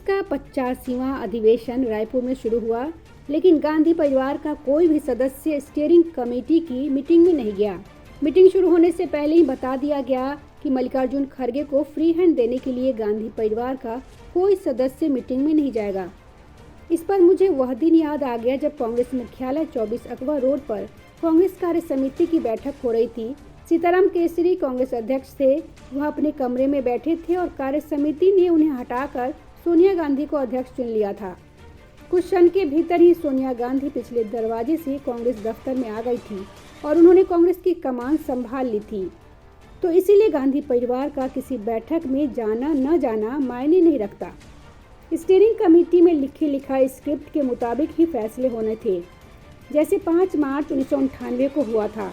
का 85वां अधिवेशन रायपुर में शुरू हुआ, लेकिन गांधी परिवार का कोई भी सदस्य स्टीयरिंग कमेटी की मीटिंग में नहीं गया। मीटिंग शुरू होने से पहले ही बता दिया गया कि मल्लिकार्जुन खड़गे को फ्री हैंड देने के लिए गांधी परिवार का कोई सदस्य मीटिंग में नहीं जाएगा। इस पर मुझे वह दिन याद आ गया जब कांग्रेस मुख्यालय 24 अकबर रोड पर कांग्रेस कार्य समिति की बैठक हो रही थी। सीताराम केसरी कांग्रेस अध्यक्ष थे। वह अपने कमरे में बैठे थे और कार्य समिति ने उन्हें हटाकर सोनिया गांधी को अध्यक्ष चुन लिया था। कुछ क्षण के भीतर ही सोनिया गांधी पिछले दरवाजे से कांग्रेस दफ्तर में आ गई थी और उन्होंने कांग्रेस की कमान संभाल ली थी। तो इसीलिए गांधी परिवार का किसी बैठक में जाना न जाना मायने नहीं रखता। स्टीयरिंग कमेटी में लिखा स्क्रिप्ट के मुताबिक ही फैसले होने थे, जैसे 5 मार्च 1998 को हुआ था।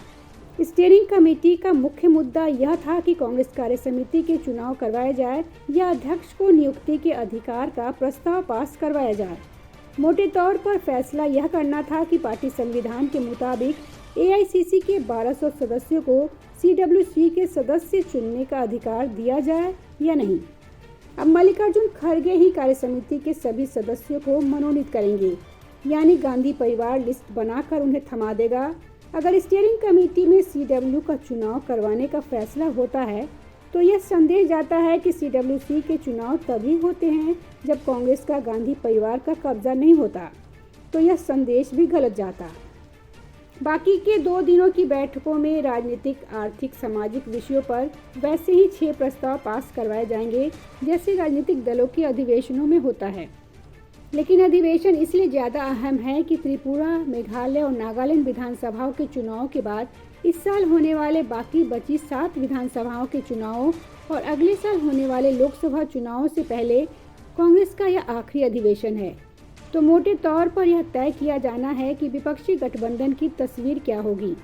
स्टीयरिंग कमेटी का मुख्य मुद्दा यह था कि कांग्रेस कार्य समिति के चुनाव करवाए जाए या अध्यक्ष को नियुक्ति के अधिकार का प्रस्ताव पास करवाया जाए। मोटे तौर पर फैसला यह करना था कि पार्टी संविधान के मुताबिक AICC के 1200 सदस्यों को CWC के सदस्य चुनने का अधिकार दिया जाए या नहीं। अब मल्लिकार्जुन खड़गे ही कार्य समिति के सभी सदस्यों को मनोनीत करेंगे, यानी गांधी परिवार लिस्ट बनाकर उन्हें थमा देगा। अगर स्टीयरिंग कमेटी में CW का चुनाव करवाने का फैसला होता है तो यह संदेश जाता है कि CWC के चुनाव तभी होते हैं जब कांग्रेस का गांधी परिवार का कब्जा नहीं होता, तो यह संदेश भी गलत जाता। बाकी के 2 दिनों की बैठकों में राजनीतिक, आर्थिक, सामाजिक विषयों पर वैसे ही 6 प्रस्ताव पास करवाए जाएंगे जैसे राजनीतिक दलों के अधिवेशनों में होता है। लेकिन अधिवेशन इसलिए ज़्यादा अहम है कि त्रिपुरा, मेघालय और नागालैंड विधानसभाओं के चुनाव के बाद इस साल होने वाले बाकी बची 7 विधानसभाओं के चुनावों और अगले साल होने वाले लोकसभा चुनावों से पहले कांग्रेस का यह आखिरी अधिवेशन है। तो मोटे तौर पर यह तय किया जाना है कि विपक्षी गठबंधन की तस्वीर क्या होगी।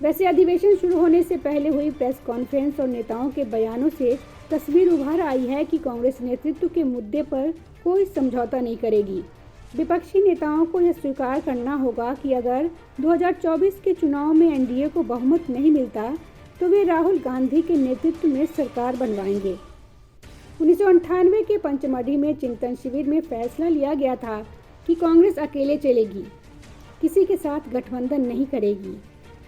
वैसे अधिवेशन शुरू होने से पहले हुई प्रेस कॉन्फ्रेंस और नेताओं के बयानों से तस्वीर उभर आई है कि कांग्रेस नेतृत्व के मुद्दे पर कोई समझौता नहीं करेगी। विपक्षी नेताओं को यह स्वीकार करना होगा कि अगर 2024 के चुनाव में NDA को बहुमत नहीं मिलता तो वे राहुल गांधी के नेतृत्व में सरकार बनवाएंगे। 1998 के पंचमढ़ी में चिंतन शिविर में फैसला लिया गया था कि कांग्रेस अकेले चलेगी, किसी के साथ गठबंधन नहीं करेगी।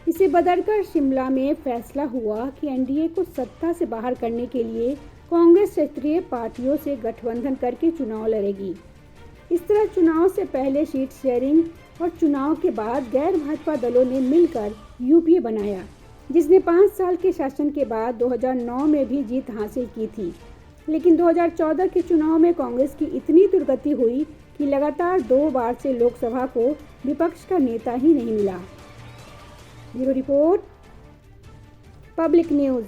इसे बदलकर शिमला में फैसला हुआ कि NDA को सत्ता से बाहर करने के लिए कांग्रेस क्षेत्रीय पार्टियों से गठबंधन करके चुनाव लड़ेगी। इस तरह चुनाव से पहले सीट शेयरिंग और चुनाव के बाद गैर भाजपा दलों ने मिलकर UPA बनाया, जिसने 5 साल के शासन के बाद 2009 में भी जीत हासिल की थी। लेकिन 2014 के चुनाव में कांग्रेस की इतनी दुर्गति हुई कि लगातार 2 बार से लोकसभा को विपक्ष का नेता ही नहीं मिला। Bureau report, public news.